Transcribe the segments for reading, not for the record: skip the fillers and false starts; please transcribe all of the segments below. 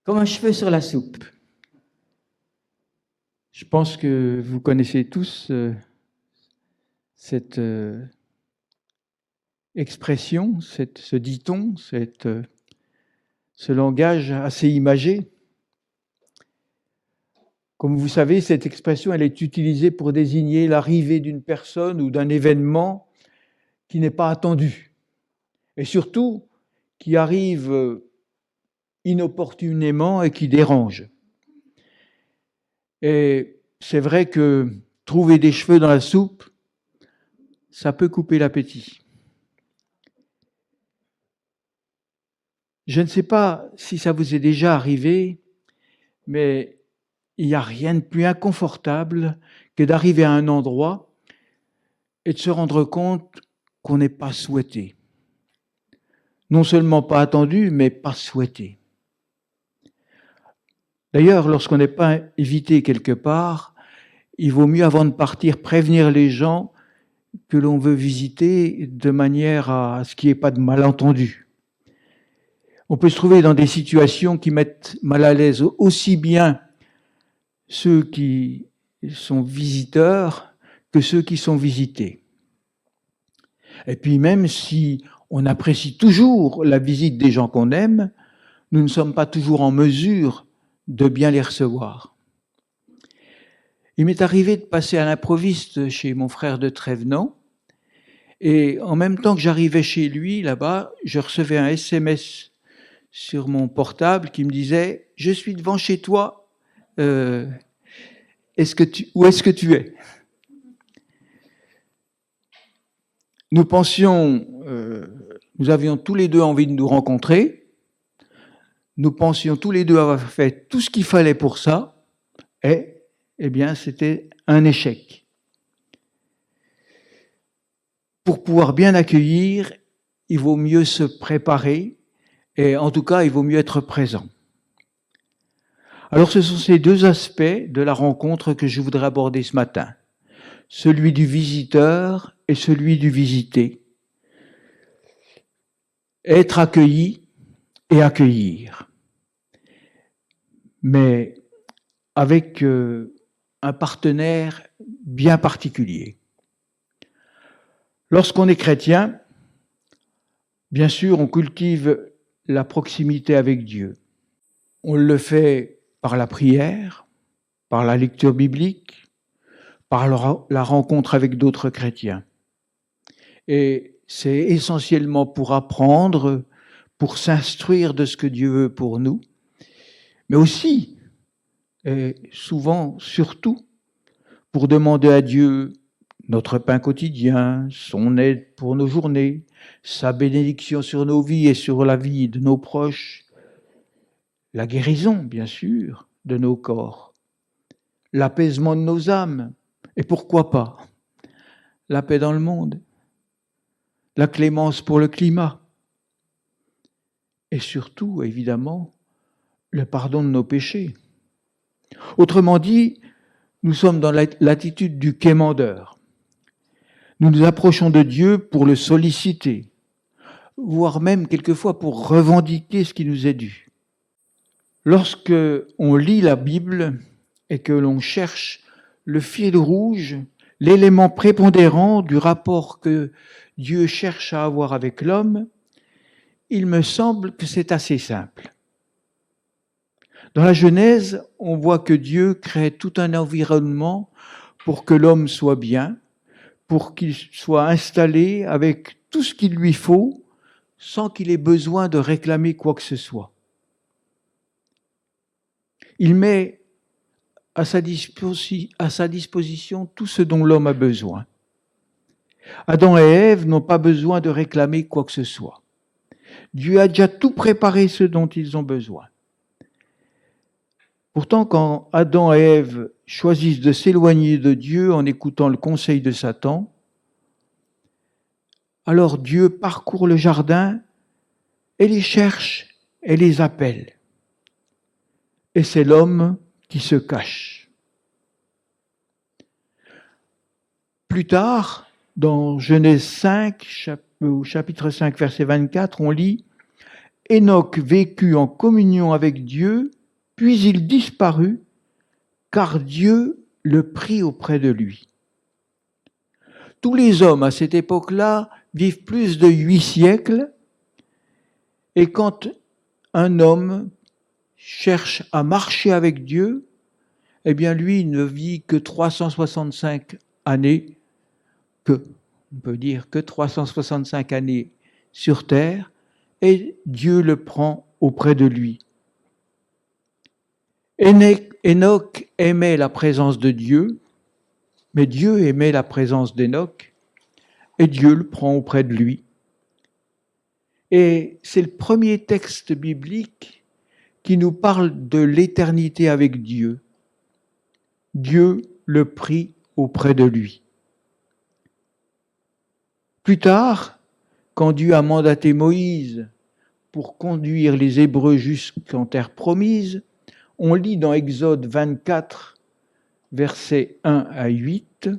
Comme un cheveu sur la soupe. Je pense que vous connaissez tous cette expression, ce dit-on, ce langage assez imagé. Comme vous savez, cette expression, elle est utilisée pour désigner l'arrivée d'une personne ou d'un événement qui n'est pas attendu. Et surtout, qui arrive inopportunément et qui dérange. Et c'est vrai que trouver des cheveux dans la soupe, ça peut couper l'appétit. Je ne sais pas si ça vous est déjà arrivé, mais il n'y a rien de plus inconfortable que d'arriver à un endroit et de se rendre compte qu'on n'est pas souhaité. Non seulement pas attendu, mais pas souhaité. D'ailleurs, lorsqu'on n'est pas invité quelque part, il vaut mieux, avant de partir, prévenir les gens que l'on veut visiter de manière à ce qu'il n'y ait pas de malentendu. On peut se trouver dans des situations qui mettent mal à l'aise aussi bien ceux qui sont visiteurs que ceux qui sont visités. Et puis même si on apprécie toujours la visite des gens qu'on aime, nous ne sommes pas toujours en mesure de bien les recevoir. Il m'est arrivé de passer à l'improviste chez mon frère de Trévenant, et en même temps que j'arrivais chez lui, là-bas, je recevais un SMS sur mon portable qui me disait « Je suis devant chez toi, où est-ce que tu es ?» Nous pensions, nous avions tous les deux envie de nous rencontrer, nous pensions tous les deux avoir fait tout ce qu'il fallait pour ça, et eh bien, c'était un échec. Pour pouvoir bien accueillir, il vaut mieux se préparer, et en tout cas, il vaut mieux être présent. Alors, ce sont ces deux aspects de la rencontre que je voudrais aborder ce matin. Celui du visiteur et celui du visité. Être accueilli et accueillir. Mais avec un partenaire bien particulier. Lorsqu'on est chrétien, bien sûr, on cultive la proximité avec Dieu. On le fait par la prière, par la lecture biblique, par la rencontre avec d'autres chrétiens. Et c'est essentiellement pour apprendre, pour s'instruire de ce que Dieu veut pour nous, mais aussi, et souvent, surtout, pour demander à Dieu notre pain quotidien, son aide pour nos journées, sa bénédiction sur nos vies et sur la vie de nos proches, la guérison, bien sûr, de nos corps, l'apaisement de nos âmes, et pourquoi pas, la paix dans le monde, la clémence pour le climat, et surtout, évidemment, le pardon de nos péchés. Autrement dit, nous sommes dans l'attitude du quémandeur. Nous nous approchons de Dieu pour le solliciter, voire même quelquefois pour revendiquer ce qui nous est dû. Lorsque on lit la Bible et que l'on cherche le fil rouge, l'élément prépondérant du rapport que Dieu cherche à avoir avec l'homme, il me semble que c'est assez simple. Dans la Genèse, on voit que Dieu crée tout un environnement pour que l'homme soit bien, pour qu'il soit installé avec tout ce qu'il lui faut, sans qu'il ait besoin de réclamer quoi que ce soit. Il met à sa disposition tout ce dont l'homme a besoin. Adam et Ève n'ont pas besoin de réclamer quoi que ce soit. Dieu a déjà tout préparé ce dont ils ont besoin. Pourtant, quand Adam et Ève choisissent de s'éloigner de Dieu en écoutant le conseil de Satan, alors Dieu parcourt le jardin et les cherche et les appelle. Et c'est l'homme qui se cache. Plus tard, dans Genèse 5, chapitre 5, verset 24, on lit « Enoch vécut en communion avec Dieu, puis il disparut, car Dieu le prit auprès de lui. Tous les hommes à cette époque-là vivent plus de 8 siècles, et quand un homme cherche à marcher avec Dieu, eh bien lui, il ne vit que 365 années, on peut dire que 365 années sur terre, et Dieu le prend auprès de lui. Enoch aimait la présence de Dieu, mais Dieu aimait la présence d'Enoch, et Dieu le prend auprès de lui. Et c'est le premier texte biblique qui nous parle de l'éternité avec Dieu. Dieu le prit auprès de lui. Plus tard, quand Dieu a mandaté Moïse pour conduire les Hébreux jusqu'en terre promise, on lit dans Exode 24, versets 1 à 8,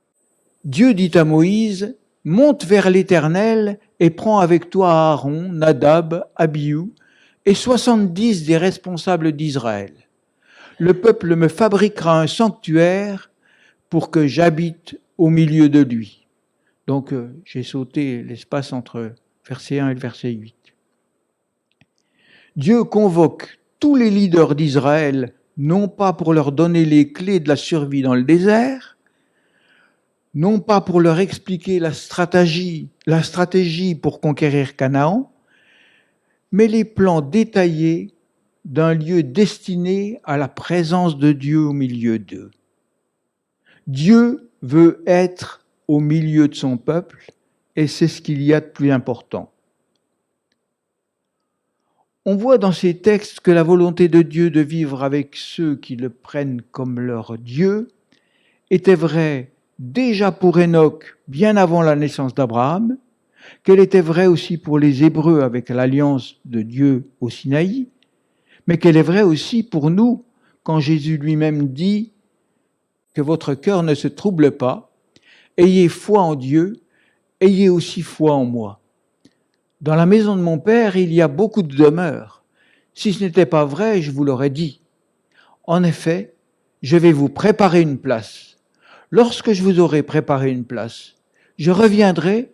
« Dieu dit à Moïse, « Monte vers l'Éternel et prends avec toi Aaron, Nadab, Abihu et 70 des responsables d'Israël. Le peuple me fabriquera un sanctuaire pour que j'habite au milieu de lui. » Donc, j'ai sauté l'espace entre verset 1 et le verset 8. Dieu convoque tous les leaders d'Israël, non pas pour leur donner les clés de la survie dans le désert, non pas pour leur expliquer la stratégie pour conquérir Canaan, mais les plans détaillés d'un lieu destiné à la présence de Dieu au milieu d'eux. Dieu veut être au milieu de son peuple, et c'est ce qu'il y a de plus important. On voit dans ces textes que la volonté de Dieu de vivre avec ceux qui le prennent comme leur Dieu était vraie déjà pour Enoch bien avant la naissance d'Abraham, qu'elle était vraie aussi pour les Hébreux avec l'alliance de Dieu au Sinaï, mais qu'elle est vraie aussi pour nous quand Jésus lui-même dit que votre cœur ne se trouble pas, ayez foi en Dieu, ayez aussi foi en moi. Dans la maison de mon Père, il y a beaucoup de demeures. Si ce n'était pas vrai, je vous l'aurais dit. En effet, je vais vous préparer une place. Lorsque je vous aurai préparé une place, je reviendrai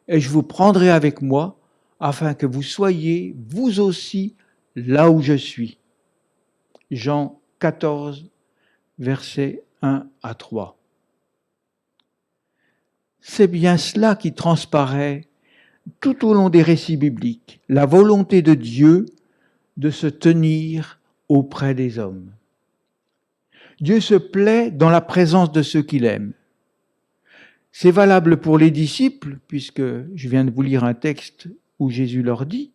et je vous prendrai avec moi, afin que vous soyez, vous aussi, là où je suis. Jean 14, versets 1 à 3. C'est bien cela qui transparaît tout au long des récits bibliques, la volonté de Dieu de se tenir auprès des hommes. Dieu se plaît dans la présence de ceux qu'il aime. C'est valable pour les disciples, puisque je viens de vous lire un texte où Jésus leur dit,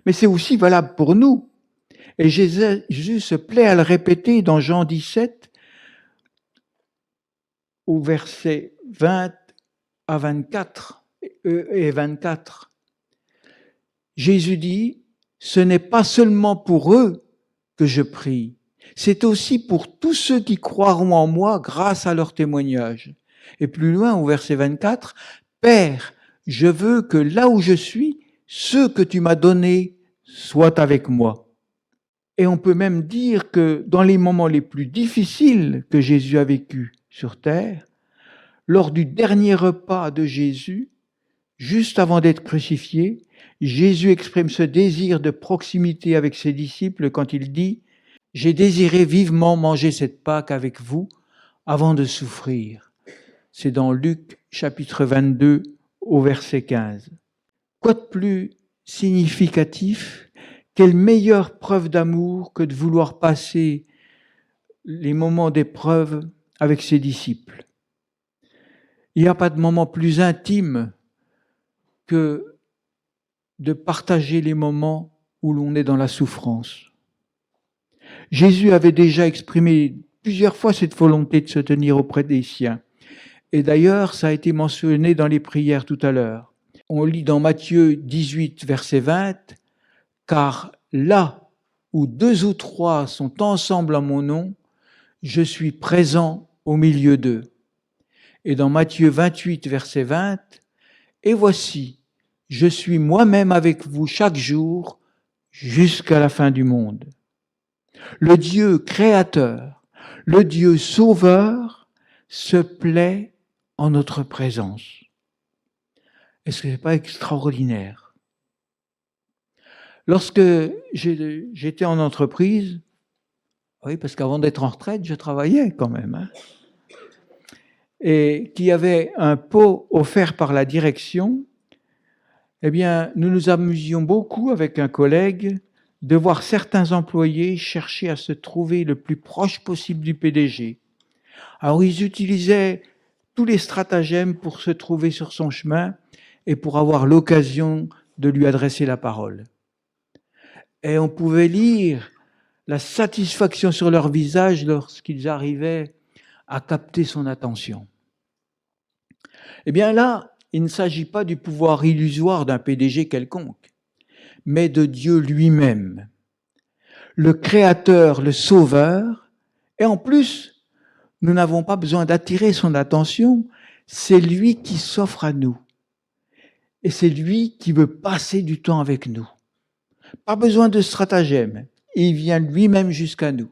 mais c'est aussi valable pour nous. Et Jésus se plaît à le répéter dans Jean 17, au verset 20 à 24 et 24. Jésus dit, « Ce n'est pas seulement pour eux que je prie, c'est aussi pour tous ceux qui croiront en moi grâce à leur témoignage. » Et plus loin, au verset 24, « Père, je veux que là où je suis, ceux que tu m'as donnés soient avec moi. » Et on peut même dire que dans les moments les plus difficiles que Jésus a vécu sur terre, lors du dernier repas de Jésus, juste avant d'être crucifié, Jésus exprime ce désir de proximité avec ses disciples quand il dit « J'ai désiré vivement manger cette Pâque avec vous avant de souffrir. » C'est dans Luc chapitre 22 au verset 15. Quoi de plus significatif? Quelle meilleure preuve d'amour que de vouloir passer les moments d'épreuve avec ses disciples. Il n'y a pas de moment plus intime que de partager les moments où l'on est dans la souffrance. Jésus avait déjà exprimé plusieurs fois cette volonté de se tenir auprès des siens. Et d'ailleurs, ça a été mentionné dans les prières tout à l'heure. On lit dans Matthieu 18, verset 20, « Car là où 2 ou 3 sont ensemble en mon nom, je suis présent au milieu d'eux. » Et dans Matthieu 28, verset 20, « Et voici, je suis moi-même avec vous chaque jour jusqu'à la fin du monde. Le Dieu créateur, le Dieu sauveur se plaît en notre présence. Est-ce que ce n'est pas extraordinaire? Lorsque j'étais en entreprise, oui, parce qu'avant d'être en retraite, je travaillais quand même, et qu'il y avait un pot offert par la direction, eh bien, nous nous amusions beaucoup avec un collègue de voir certains employés chercher à se trouver le plus proche possible du PDG. Alors, ils utilisaient tous les stratagèmes pour se trouver sur son chemin et pour avoir l'occasion de lui adresser la parole. Et on pouvait lire la satisfaction sur leur visage lorsqu'ils arrivaient à capter son attention. Eh bien là, il ne s'agit pas du pouvoir illusoire d'un PDG quelconque, mais de Dieu lui-même, le Créateur, le Sauveur. Et en plus, nous n'avons pas besoin d'attirer son attention, c'est lui qui s'offre à nous. Et c'est lui qui veut passer du temps avec nous. Pas besoin de stratagème, il vient lui-même jusqu'à nous.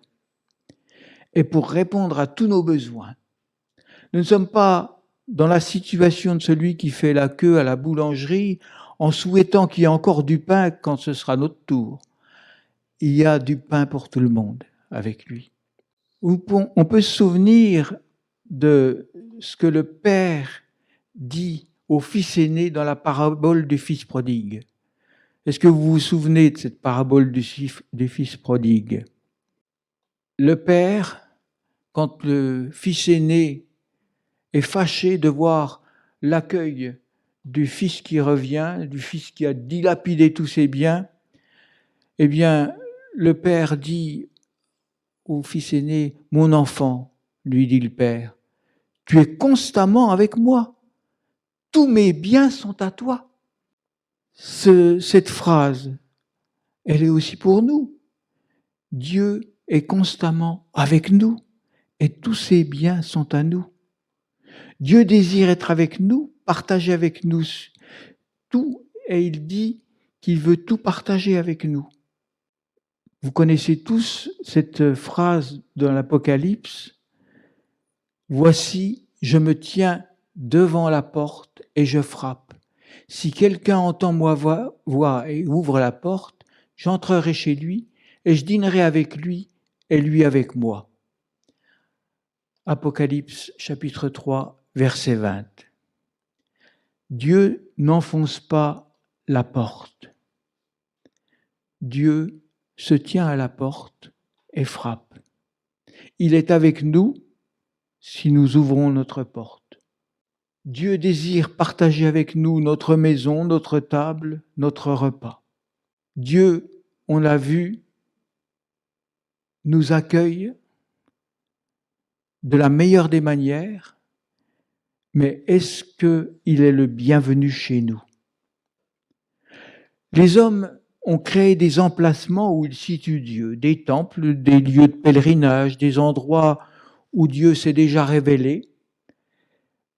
Et pour répondre à tous nos besoins, nous ne sommes pas dans la situation de celui qui fait la queue à la boulangerie en souhaitant qu'il y ait encore du pain quand ce sera notre tour. Il y a du pain pour tout le monde avec lui. On peut se souvenir de ce que le Père dit au fils aîné dans la parabole du fils prodigue. Est-ce que vous vous souvenez de cette parabole du fils prodigue? Le Père, quand le fils aîné est fâché de voir l'accueil du fils qui revient, du fils qui a dilapidé tous ses biens, eh bien, le père dit au fils aîné, « Mon enfant, lui dit le père, tu es constamment avec moi. Tous mes biens sont à toi. » Cette phrase, elle est aussi pour nous. Dieu est constamment avec nous et tous ses biens sont à nous. Dieu désire être avec nous, partager avec nous tout, et il dit qu'il veut tout partager avec nous. Vous connaissez tous cette phrase dans l'Apocalypse. « Voici, je me tiens devant la porte et je frappe. Si quelqu'un entend ma voix et ouvre la porte, j'entrerai chez lui et je dînerai avec lui et lui avec moi. » Apocalypse chapitre 3, verset 20. Dieu n'enfonce pas la porte. Dieu se tient à la porte et frappe. Il est avec nous si nous ouvrons notre porte. Dieu désire partager avec nous notre maison, notre table, notre repas. Dieu, on l'a vu, nous accueille de la meilleure des manières, mais est-ce qu'il est le bienvenu chez nous? Les hommes ont créé des emplacements où ils situent Dieu, des temples, des lieux de pèlerinage, des endroits où Dieu s'est déjà révélé.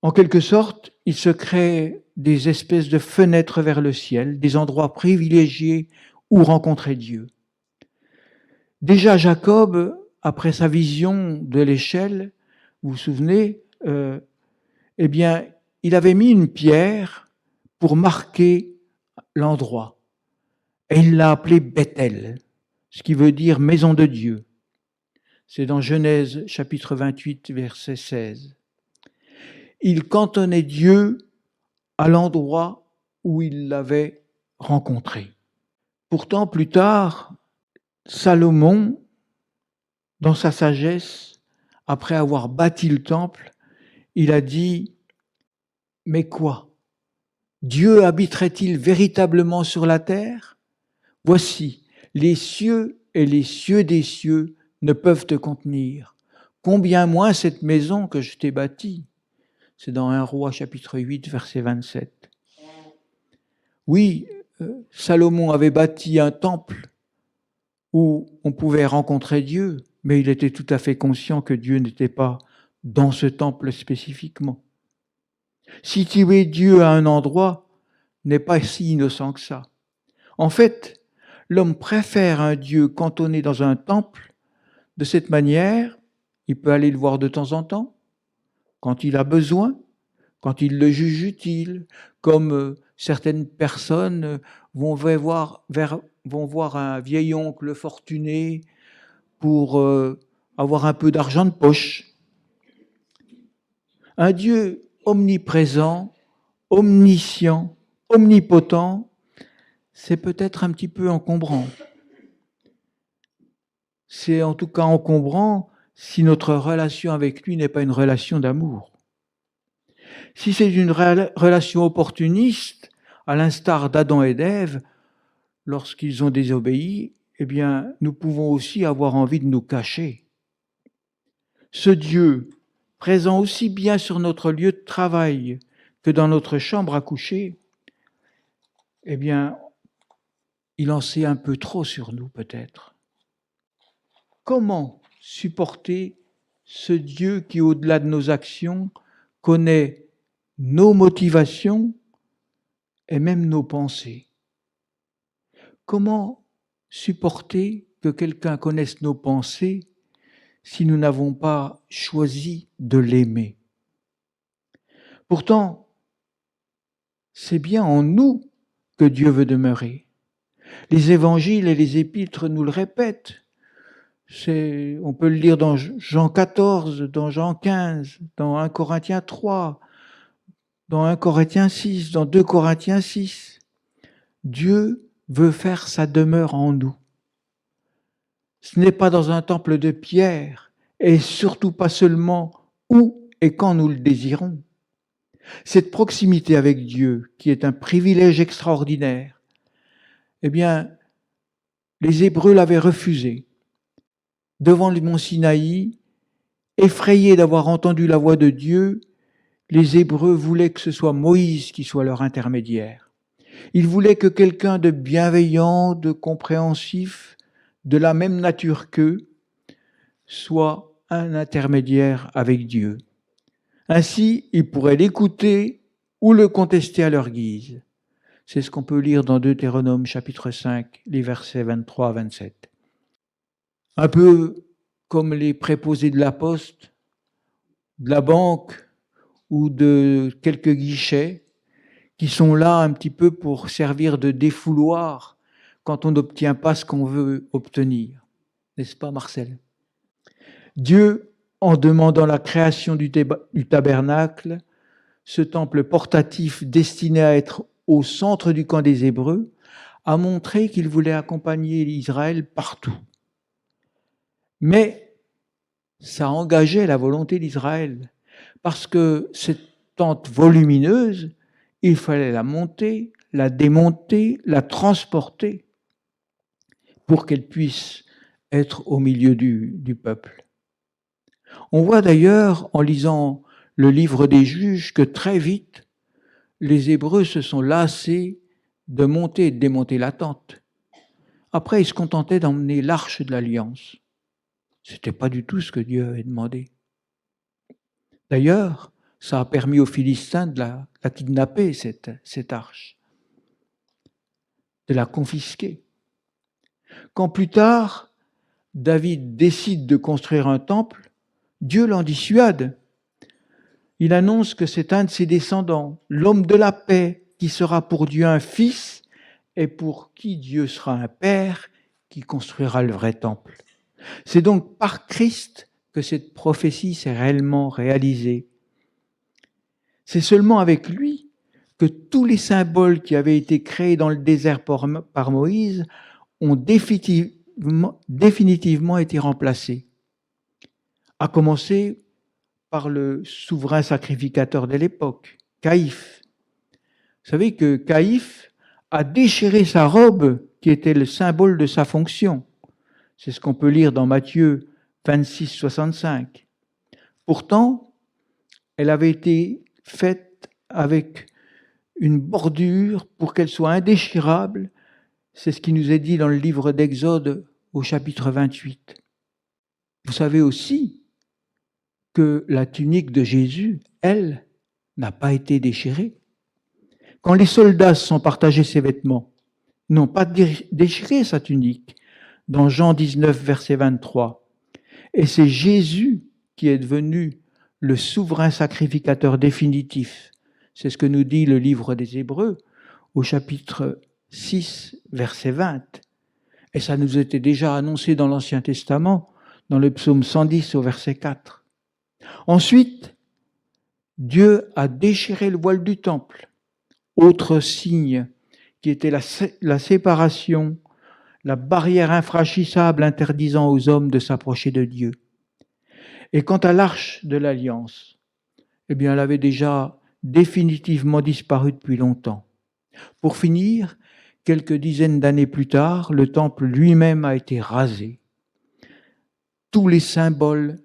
En quelque sorte, ils se créent des espèces de fenêtres vers le ciel, des endroits privilégiés où rencontrer Dieu. Déjà Jacob, après sa vision de l'échelle, vous vous souvenez, eh bien, il avait mis une pierre pour marquer l'endroit. Et il l'a appelé Bethel, ce qui veut dire maison de Dieu. C'est dans Genèse chapitre 28, verset 16. Il cantonnait Dieu à l'endroit où il l'avait rencontré. Pourtant, plus tard, Salomon, dans sa sagesse, après avoir bâti le temple, il a dit « Mais quoi? Dieu habiterait-il véritablement sur la terre? Voici, les cieux et les cieux des cieux ne peuvent te contenir. Combien moins cette maison que je t'ai bâtie ?» C'est dans 1 Roi chapitre 8, verset 27. Oui, Salomon avait bâti un temple où on pouvait rencontrer Dieu, mais il était tout à fait conscient que Dieu n'était pas dans ce temple spécifiquement. Situer Dieu à un endroit n'est pas si innocent que ça. En fait, L'homme préfère un Dieu cantonné dans un temple. De cette manière, il peut aller le voir de temps en temps, quand il a besoin, quand il le juge utile, comme certaines personnes vont voir un vieil oncle fortuné pour avoir un peu d'argent de poche. Un Dieu omniprésent, omniscient, omnipotent, c'est peut-être un petit peu encombrant. C'est en tout cas encombrant si notre relation avec lui n'est pas une relation d'amour. Si c'est une relation opportuniste, à l'instar d'Adam et d'Ève, lorsqu'ils ont désobéi, eh bien, nous pouvons aussi avoir envie de nous cacher. Ce Dieu, présent aussi bien sur notre lieu de travail que dans notre chambre à coucher, eh bien, il en sait un peu trop sur nous peut-être. Comment supporter ce Dieu qui, au-delà de nos actions, connaît nos motivations et même nos pensées? Comment supporter que quelqu'un connaisse nos pensées si nous n'avons pas choisi de l'aimer? Pourtant, c'est bien en nous que Dieu veut demeurer. Les évangiles et les épîtres nous le répètent. On peut le lire dans Jean 14, dans Jean 15, dans 1 Corinthiens 3, dans 1 Corinthiens 6, dans 2 Corinthiens 6. Dieu veut faire sa demeure en nous. Ce n'est pas dans un temple de pierre, et surtout pas seulement où et quand nous le désirons. Cette proximité avec Dieu, qui est un privilège extraordinaire, eh bien, les Hébreux l'avaient refusé. Devant le mont Sinaï, effrayés d'avoir entendu la voix de Dieu, les Hébreux voulaient que ce soit Moïse qui soit leur intermédiaire. Ils voulaient que quelqu'un de bienveillant, de compréhensif, de la même nature qu'eux, soit un intermédiaire avec Dieu. Ainsi, ils pourraient l'écouter ou le contester à leur guise. C'est ce qu'on peut lire dans Deutéronome chapitre 5, les versets 23 à 27. Un peu comme les préposés de la poste, de la banque ou de quelques guichets qui sont là un petit peu pour servir de défouloir quand on n'obtient pas ce qu'on veut obtenir. N'est-ce pas, Marcel? Dieu, en demandant la création du tabernacle, ce temple portatif destiné à être au centre du camp des Hébreux, a montré qu'il voulait accompagner Israël partout. Mais ça engageait la volonté d'Israël, parce que cette tente volumineuse, il fallait la monter, la démonter, la transporter pour qu'elle puisse être au milieu du peuple. On voit d'ailleurs, en lisant le livre des Juges, que très vite, les Hébreux se sont lassés de monter et de démonter la tente. Après, ils se contentaient d'emmener l'arche de l'Alliance. Ce n'était pas du tout ce que Dieu avait demandé. D'ailleurs, ça a permis aux Philistins de la kidnapper, cette arche, de la confisquer. Quand plus tard, David décide de construire un temple, Dieu l'en dissuade. Il annonce que c'est un de ses descendants, l'homme de la paix, qui sera pour Dieu un fils et pour qui Dieu sera un père, qui construira le vrai temple. C'est donc par Christ que cette prophétie s'est réellement réalisée. C'est seulement avec lui que tous les symboles qui avaient été créés dans le désert par Moïse ont définitivement été remplacés. À commencer par le souverain sacrificateur de l'époque, Caïphe. Vous savez que Caïphe a déchiré sa robe qui était le symbole de sa fonction. C'est ce qu'on peut lire dans Matthieu 26, 65. Pourtant, elle avait été faite avec une bordure pour qu'elle soit indéchirable. C'est ce qui nous est dit dans le livre d'Exode au chapitre 28. Vous savez aussi que la tunique de Jésus, elle, n'a pas été déchirée. Quand les soldats se sont partagés ses vêtements, n'ont pas déchiré sa tunique, dans Jean 19, verset 23. Et c'est Jésus qui est devenu le souverain sacrificateur définitif. C'est ce que nous dit le livre des Hébreux au chapitre 6, verset 20. Et ça nous était déjà annoncé dans l'Ancien Testament, dans le psaume 110 au verset 4. Ensuite, Dieu a déchiré le voile du temple, autre signe qui était la séparation, la barrière infranchissable interdisant aux hommes de s'approcher de Dieu. Et quant à l'arche de l'Alliance, eh bien, elle avait déjà définitivement disparu depuis longtemps. Pour finir, quelques dizaines d'années plus tard, le temple lui-même a été rasé. Tous les symboles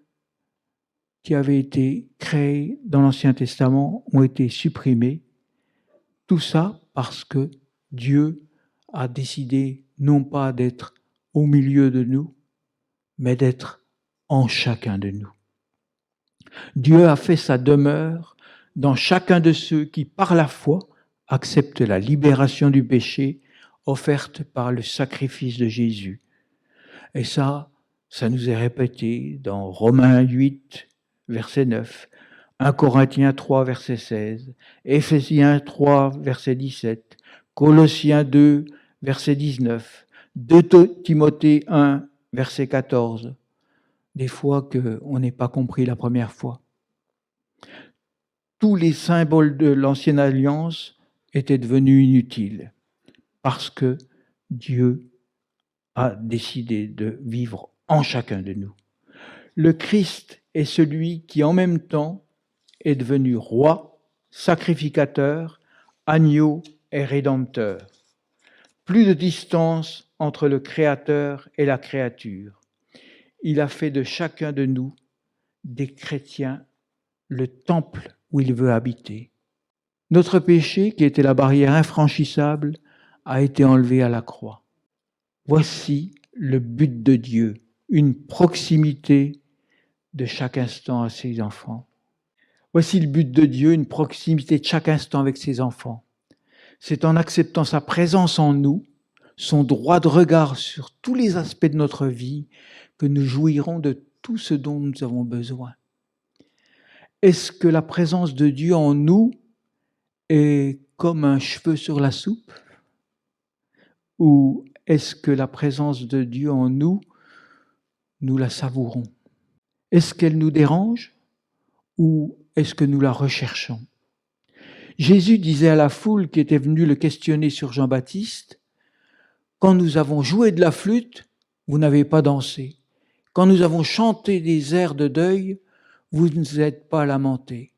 qui avaient été créés dans l'Ancien Testament ont été supprimés. Tout ça parce que Dieu a décidé non pas d'être au milieu de nous, mais d'être en chacun de nous. Dieu a fait sa demeure dans chacun de ceux qui, par la foi, acceptent la libération du péché offerte par le sacrifice de Jésus. Et ça nous est répété dans Romains 8, verset 9, 1 Corinthiens 3, verset 16, Éphésiens 3, verset 17, Colossiens 2, verset 19, 2 Timothée 1, verset 14. Des fois qu'on n'ait pas compris la première fois. Tous les symboles de l'ancienne alliance étaient devenus inutiles parce que Dieu a décidé de vivre en chacun de nous. Le Christ est celui qui en même temps est devenu roi, sacrificateur, agneau et rédempteur. Plus de distance entre le Créateur et la créature. Il a fait de chacun de nous des chrétiens le temple où il veut habiter. Notre péché, qui était la barrière infranchissable, a été enlevé à la croix. Voici le but de Dieu, une proximité de chaque instant à ses enfants. Voici le but de Dieu, une proximité de chaque instant avec ses enfants. C'est en acceptant sa présence en nous, son droit de regard sur tous les aspects de notre vie, que nous jouirons de tout ce dont nous avons besoin. Est-ce que la présence de Dieu en nous est comme un cheveu sur la soupe? Ou est-ce que la présence de Dieu en nous, nous la savourons? Est-ce qu'elle nous dérange ou est-ce que nous la recherchons? Jésus disait à la foule qui était venue le questionner sur Jean-Baptiste, « Quand nous avons joué de la flûte, vous n'avez pas dansé. Quand nous avons chanté des airs de deuil, vous ne vous êtes pas lamenté. »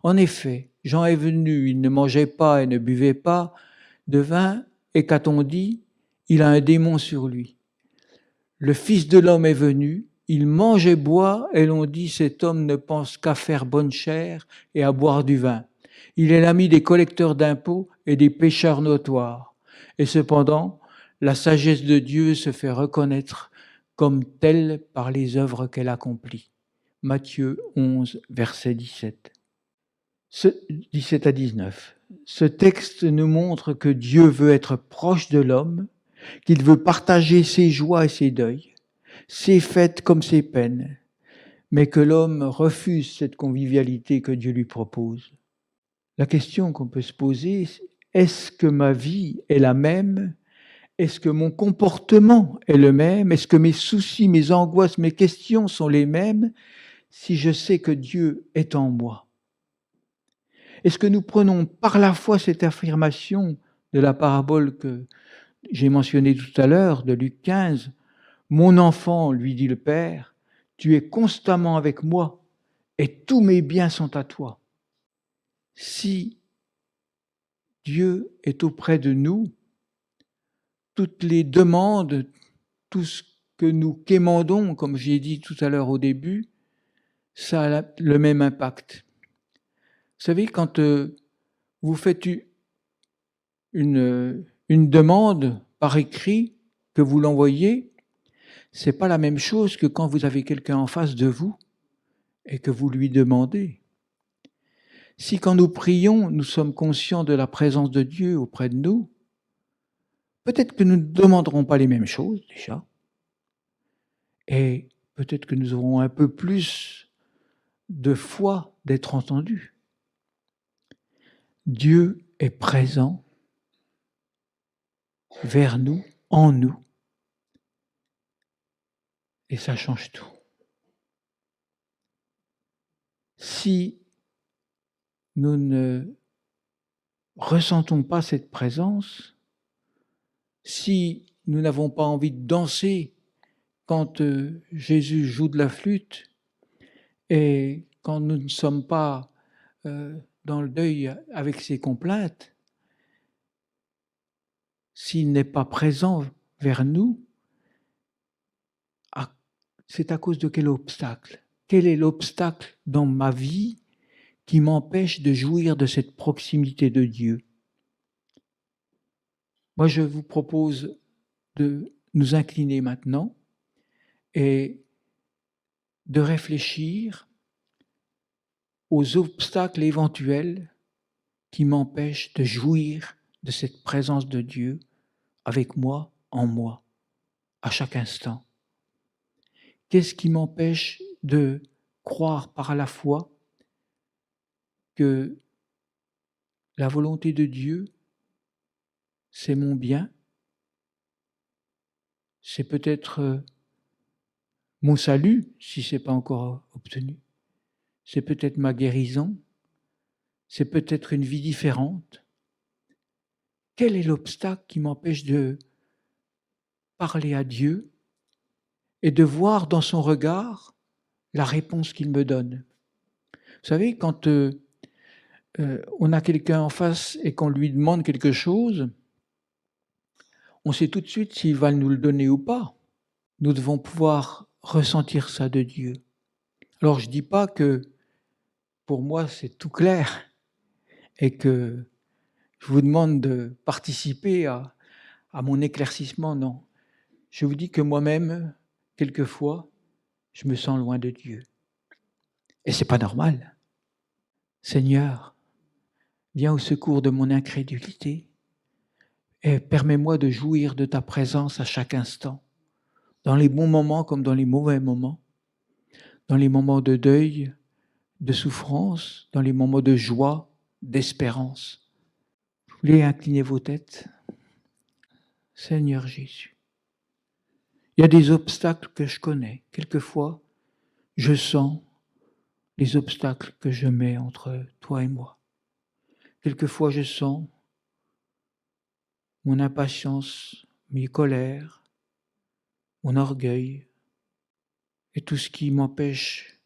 En effet, Jean est venu, il ne mangeait pas et ne buvait pas de vin, et qu'a-t-on dit? Il a un démon sur lui. Le Fils de l'homme est venu, il mange et boit, et l'on dit cet homme ne pense qu'à faire bonne chère et à boire du vin. Il est l'ami des collecteurs d'impôts et des pécheurs notoires. Et cependant, la sagesse de Dieu se fait reconnaître comme telle par les œuvres qu'elle accomplit. Matthieu 11, verset 17. 17 à 19. Ce texte nous montre que Dieu veut être proche de l'homme, qu'il veut partager ses joies et ses deuils, ses fêtes comme ses peines, mais que l'homme refuse cette convivialité que Dieu lui propose. La question qu'on peut se poser, est-ce que ma vie est la même? Est-ce que mon comportement est le même? Est-ce que mes soucis, mes angoisses, mes questions sont les mêmes si je sais que Dieu est en moi? Est-ce que nous prenons par la foi cette affirmation de la parabole que j'ai mentionnée tout à l'heure, de Luc 15, « Mon enfant, lui dit le Père, tu es constamment avec moi et tous mes biens sont à toi. » Si Dieu est auprès de nous, toutes les demandes, tout ce que nous quémandons, comme j'ai dit tout à l'heure au début, ça a le même impact. Vous savez, quand vous faites une demande par écrit, que vous l'envoyez, c'est pas la même chose que quand vous avez quelqu'un en face de vous et que vous lui demandez. Si quand nous prions, nous sommes conscients de la présence de Dieu auprès de nous, Peut-être que nous ne demanderons pas les mêmes choses déjà, et peut-être que nous aurons un peu plus de foi d'être entendus. Dieu est présent vers nous, en nous, et ça change tout. Si nous ne ressentons pas cette présence, si nous n'avons pas envie de danser quand Jésus joue de la flûte et quand nous ne sommes pas dans le deuil avec ses complaintes, s'il n'est pas présent vers nous, c'est à cause de quel obstacle? Quel est l'obstacle dans ma vie qui m'empêche de jouir de cette proximité de Dieu? Moi, je vous propose de nous incliner maintenant et de réfléchir aux obstacles éventuels qui m'empêchent de jouir de cette présence de Dieu avec moi, en moi, à chaque instant. Qu'est-ce qui m'empêche de croire par la foi que la volonté de Dieu, c'est mon bien, c'est peut-être mon salut, si ce n'est pas encore obtenu, c'est peut-être ma guérison, c'est peut-être une vie différente. Quel est l'obstacle qui m'empêche de parler à Dieu et de voir dans son regard la réponse qu'il me donne? Vous savez, quand on a quelqu'un en face et qu'on lui demande quelque chose, on sait tout de suite s'il va nous le donner ou pas. Nous devons pouvoir ressentir ça de Dieu. Alors je ne dis pas que pour moi c'est tout clair et que je vous demande de participer à mon éclaircissement, non. Je vous dis que moi-même, quelquefois, je me sens loin de Dieu. Et c'est pas normal. Seigneur, viens au secours de mon incrédulité et permets-moi de jouir de ta présence à chaque instant, dans les bons moments comme dans les mauvais moments, dans les moments de deuil, de souffrance, dans les moments de joie, d'espérance. Vous voulez incliner vos têtes? Seigneur Jésus, il y a des obstacles que je connais. Quelquefois, je sens les obstacles que je mets entre toi et moi. Quelquefois, je sens mon impatience, mes colères, mon orgueil et tout ce qui m'empêche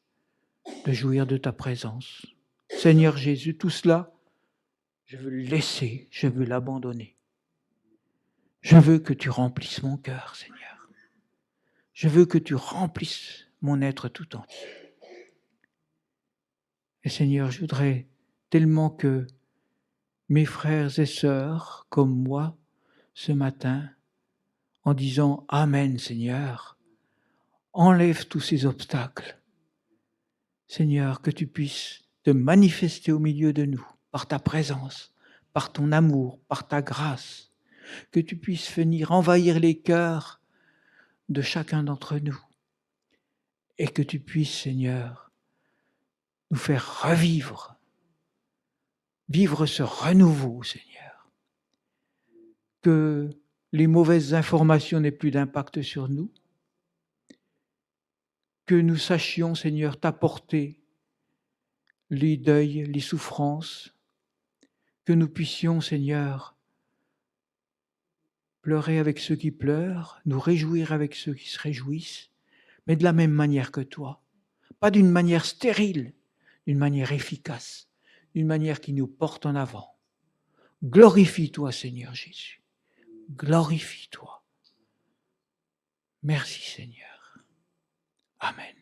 de jouir de ta présence. Seigneur Jésus, tout cela, je veux le laisser, je veux l'abandonner. Je veux que tu remplisses mon cœur, Seigneur. Je veux que tu remplisses mon être tout entier. Et Seigneur, je voudrais tellement que mes frères et sœurs, comme moi, ce matin, en disant « Amen, Seigneur », enlève tous ces obstacles. Seigneur, que tu puisses te manifester au milieu de nous, par ta présence, par ton amour, par ta grâce, que tu puisses venir envahir les cœurs de chacun d'entre nous, et que tu puisses, Seigneur, nous faire revivre, vivre ce renouveau, Seigneur, que les mauvaises informations n'aient plus d'impact sur nous, que nous sachions, Seigneur, t'apporter les deuils, les souffrances, que nous puissions, Seigneur, pleurer avec ceux qui pleurent, nous réjouir avec ceux qui se réjouissent, mais de la même manière que toi, pas d'une manière stérile, d'une manière efficace, d'une manière qui nous porte en avant. Glorifie-toi, Seigneur Jésus. Glorifie-toi. Merci, Seigneur. Amen.